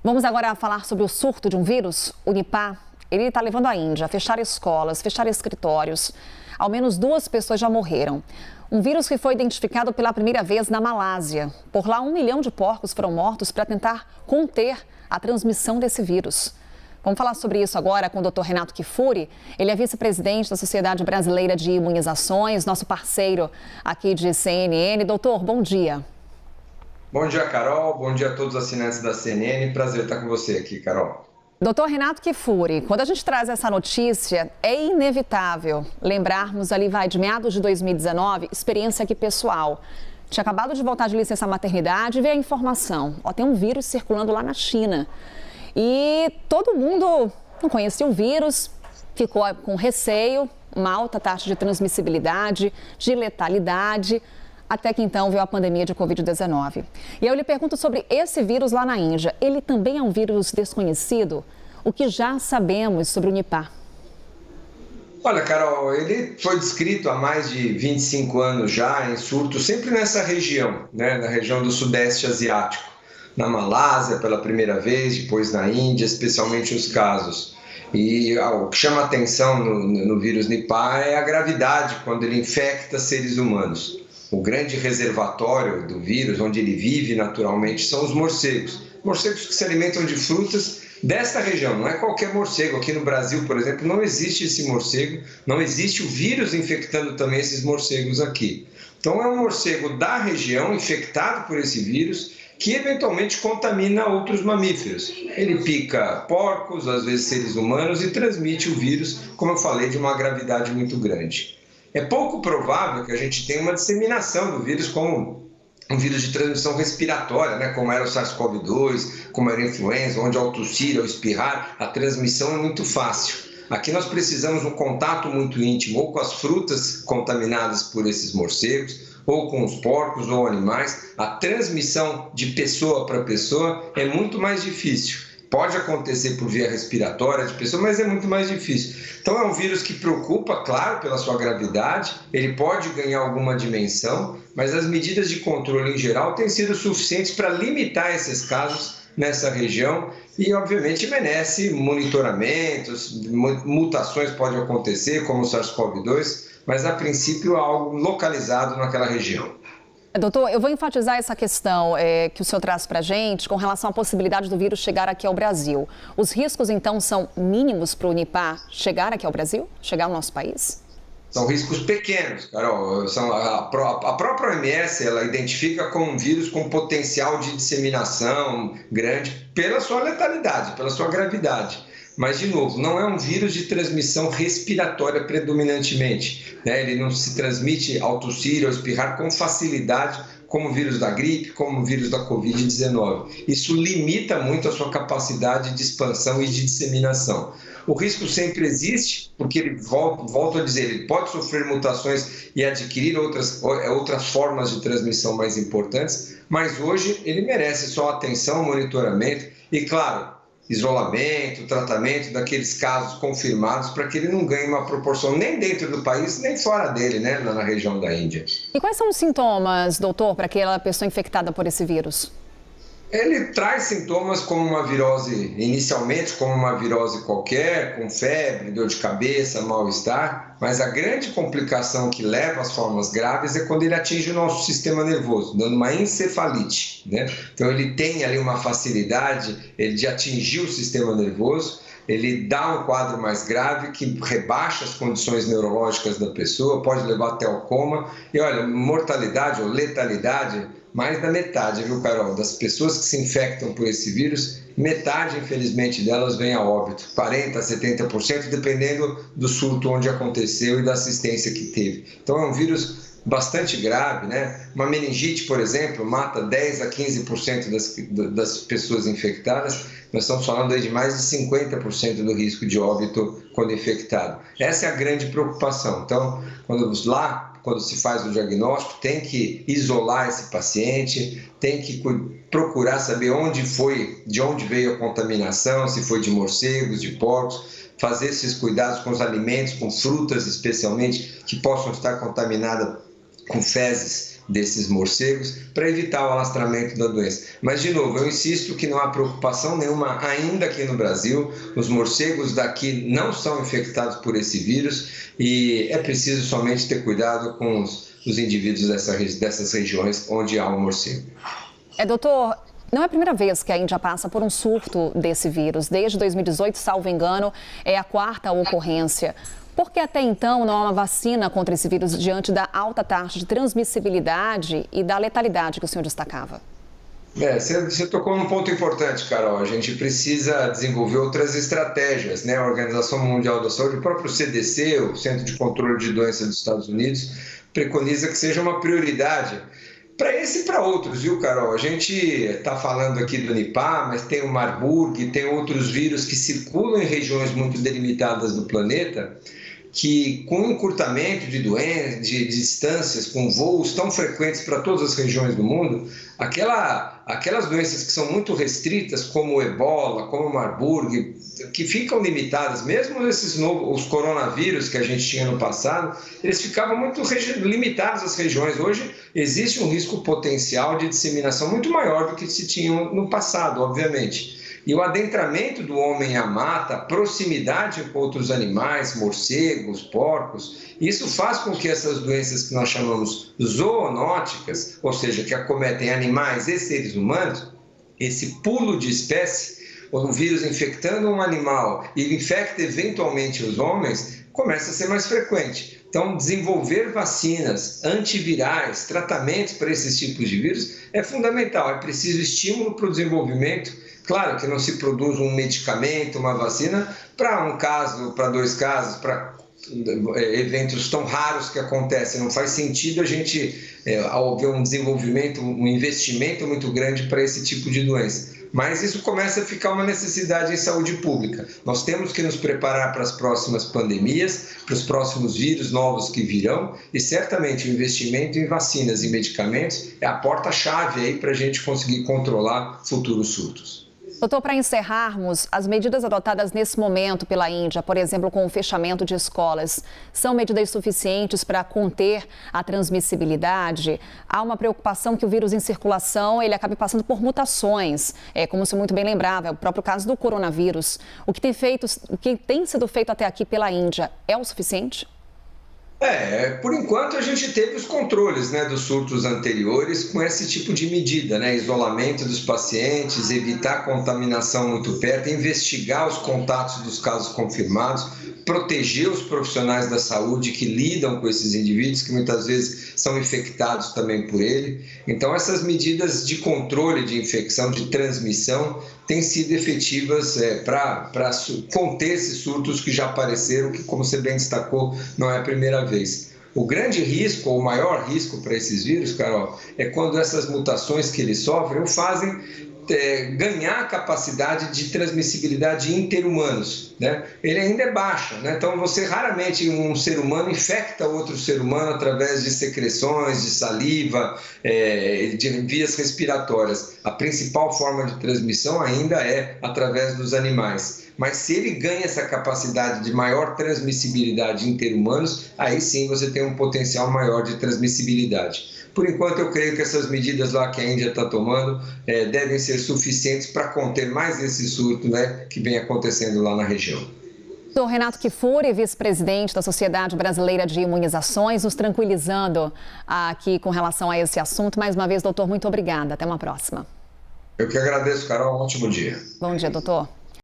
Vamos agora falar sobre o surto de um vírus, o Nipah. Ele está levando a Índia a fechar escolas, fechar escritórios. Ao menos 2 pessoas já morreram. Um vírus que foi identificado pela primeira vez na Malásia. Por lá, 1 milhão de porcos foram mortos para tentar conter a transmissão desse vírus. Vamos falar sobre isso agora com o Dr. Renato Kifuri. Ele é vice-presidente da Sociedade Brasileira de Imunizações, nosso parceiro aqui de CNN. Doutor, bom dia. Bom dia, Carol. Bom dia a todos os assinantes da CNN. Prazer estar com você aqui, Carol. Doutor Renato Kifuri, quando a gente traz essa notícia, é inevitável lembrarmos ali, de meados de 2019, experiência aqui pessoal. Tinha acabado de voltar de licença maternidade e veio a informação. Tem um vírus circulando lá na China. E todo mundo não conhecia o vírus, ficou com receio, uma alta taxa de transmissibilidade, de letalidade, até que então veio a pandemia de Covid-19. E eu lhe pergunto sobre esse vírus lá na Índia. Ele também é um vírus desconhecido? O que já sabemos sobre o Nipah? Olha, Carol, ele foi descrito há mais de 25 anos já em surto, sempre nessa região, né, na região do Sudeste Asiático. Na Malásia pela primeira vez, depois na Índia, especialmente os casos. E o que chama atenção no vírus Nipah é a gravidade quando ele infecta seres humanos. O grande reservatório do vírus, onde ele vive naturalmente, são os morcegos. Morcegos que se alimentam de frutas desta região, não é qualquer morcego. Aqui no Brasil, por exemplo, não existe esse morcego, não existe o vírus infectando também esses morcegos aqui. Então é um morcego da região infectado por esse vírus que eventualmente contamina outros mamíferos. Ele pica porcos, às vezes seres humanos, e transmite o vírus, como eu falei, de uma gravidade muito grande. É pouco provável que a gente tenha uma disseminação do vírus como um vírus de transmissão respiratória, né? Como era o SARS-CoV-2, como era a influenza, onde ao tossir, ao espirrar, a transmissão é muito fácil. Aqui nós precisamos de um contato muito íntimo, ou com as frutas contaminadas por esses morcegos, ou com os porcos ou animais. A transmissão de pessoa para pessoa é muito mais difícil. Pode acontecer por via respiratória de pessoa, mas é muito mais difícil. Então é um vírus que preocupa, claro, pela sua gravidade, ele pode ganhar alguma dimensão, mas as medidas de controle em geral têm sido suficientes para limitar esses casos nessa região e, obviamente, merece monitoramentos, mutações podem acontecer, como o SARS-CoV-2, mas, a princípio, é algo localizado naquela região. Doutor, eu vou enfatizar essa questão que o senhor traz para a gente com relação à possibilidade do vírus chegar aqui ao Brasil. Os riscos, então, são mínimos para o Nipah chegar aqui ao Brasil, chegar ao nosso país? São riscos pequenos, Carol. A própria OMS ela identifica como um vírus com potencial de disseminação grande pela sua letalidade, pela sua gravidade. Mas, de novo, não é um vírus de transmissão respiratória predominantemente, né? Ele não se transmite ao tossir ou espirrar com facilidade como o vírus da gripe, como o vírus da Covid-19. Isso limita muito a sua capacidade de expansão e de disseminação. O risco sempre existe, porque ele, volto a dizer, ele pode sofrer mutações e adquirir outras formas de transmissão mais importantes, mas hoje ele merece só atenção, monitoramento e, claro, isolamento, tratamento daqueles casos confirmados para que ele não ganhe uma proporção nem dentro do país, nem fora dele, né, na região da Índia. E quais são os sintomas, doutor, para aquela pessoa infectada por esse vírus? Ele traz sintomas como uma virose, inicialmente como uma virose qualquer, com febre, dor de cabeça, mal-estar, mas a grande complicação que leva às formas graves é quando ele atinge o nosso sistema nervoso, dando uma encefalite, né? Então ele tem ali uma facilidade de atingir o sistema nervoso, ele dá um quadro mais grave que rebaixa as condições neurológicas da pessoa, pode levar até ao coma. E olha, mortalidade ou letalidade, mais da metade, viu, Carol, das pessoas que se infectam por esse vírus, metade, infelizmente, delas vem a óbito, 40% a 70%, dependendo do surto onde aconteceu e da assistência que teve. Então é um vírus bastante grave, né? Uma meningite, por exemplo, mata 10% a 15% das pessoas infectadas. Nós estamos falando aí de mais de 50% do risco de óbito quando infectado. Essa é a grande preocupação. Então, quando se faz o diagnóstico, tem que isolar esse paciente, tem que procurar saber de onde veio a contaminação, se foi de morcegos, de porcos, fazer esses cuidados com os alimentos, com frutas especialmente, que possam estar contaminadas com fezes desses morcegos para evitar o alastramento da doença. Mas, de novo, eu insisto que não há preocupação nenhuma ainda aqui no Brasil. Os morcegos daqui não são infectados por esse vírus e é preciso somente ter cuidado com os indivíduos dessas regiões onde há o morcego. Doutor, não é a primeira vez que a Índia passa por um surto desse vírus. Desde 2018, salvo engano, é a quarta ocorrência. Por que até então não há uma vacina contra esse vírus diante da alta taxa de transmissibilidade e da letalidade que o senhor destacava? Você tocou num ponto importante, Carol. A gente precisa desenvolver outras estratégias, né? A Organização Mundial da Saúde, o próprio CDC, o Centro de Controle de Doenças dos Estados Unidos, preconiza que seja uma prioridade para esse e para outros, viu, Carol? A gente está falando aqui do Nipah, mas tem o Marburg, tem outros vírus que circulam em regiões muito delimitadas do planeta, que com encurtamento de doenças, de distâncias, com voos tão frequentes para todas as regiões do mundo, aquelas doenças que são muito restritas, como o Ebola, como o Marburg, que ficam limitadas, mesmo os coronavírus que a gente tinha no passado, eles ficavam muito limitados às regiões. Hoje existe um risco potencial de disseminação muito maior do que se tinha no passado, obviamente. E o adentramento do homem à mata, a proximidade com outros animais, morcegos, porcos, isso faz com que essas doenças que nós chamamos zoonóticas, ou seja, que acometem animais e seres humanos, esse pulo de espécie, o vírus infectando um animal e infecta eventualmente os homens, começa a ser mais frequente. Então, desenvolver vacinas antivirais, tratamentos para esses tipos de vírus é fundamental. É preciso estímulo para o desenvolvimento. Claro que não se produz um medicamento, uma vacina, para um caso, para 2 casos, para eventos tão raros que acontecem. Não faz sentido a gente haver um desenvolvimento, um investimento muito grande para esse tipo de doença. Mas isso começa a ficar uma necessidade em saúde pública. Nós temos que nos preparar para as próximas pandemias, para os próximos vírus novos que virão, e certamente o investimento em vacinas e medicamentos é a porta-chave aí para a gente conseguir controlar futuros surtos. Doutor, para encerrarmos, as medidas adotadas nesse momento pela Índia, por exemplo, com o fechamento de escolas, são medidas suficientes para conter a transmissibilidade? Há uma preocupação que o vírus em circulação ele acabe passando por mutações, como se muito bem lembrava, é o próprio caso do coronavírus. O que tem sido feito até aqui pela Índia é o suficiente? Por enquanto a gente teve os controles, né, dos surtos anteriores com esse tipo de medida, né, isolamento dos pacientes, evitar contaminação muito perto, investigar os contatos dos casos confirmados, proteger os profissionais da saúde que lidam com esses indivíduos, que muitas vezes são infectados também por ele. Então essas medidas de controle de infecção, de transmissão, têm sido efetivas para conter esses surtos que já apareceram, que, como você bem destacou, não é a primeira vez. O grande risco, ou o maior risco para esses vírus, Carol, é quando essas mutações que eles sofrem o fazem ganhar a capacidade de transmissibilidade interhumanos, né? Ele ainda é baixo, né? Então você raramente um ser humano infecta outro ser humano através de secreções, de saliva, de vias respiratórias. A principal forma de transmissão ainda é através dos animais. Mas se ele ganha essa capacidade de maior transmissibilidade interhumanos, aí sim você tem um potencial maior de transmissibilidade. Por enquanto, eu creio que essas medidas lá que a Índia está tomando devem ser suficientes para conter mais esse surto, né, que vem acontecendo lá na região. Doutor Renato Kfouri, vice-presidente da Sociedade Brasileira de Imunizações, nos tranquilizando aqui com relação a esse assunto. Mais uma vez, doutor, muito obrigada. Até uma próxima. Eu que agradeço, Carol. Um ótimo dia. Bom dia, doutor.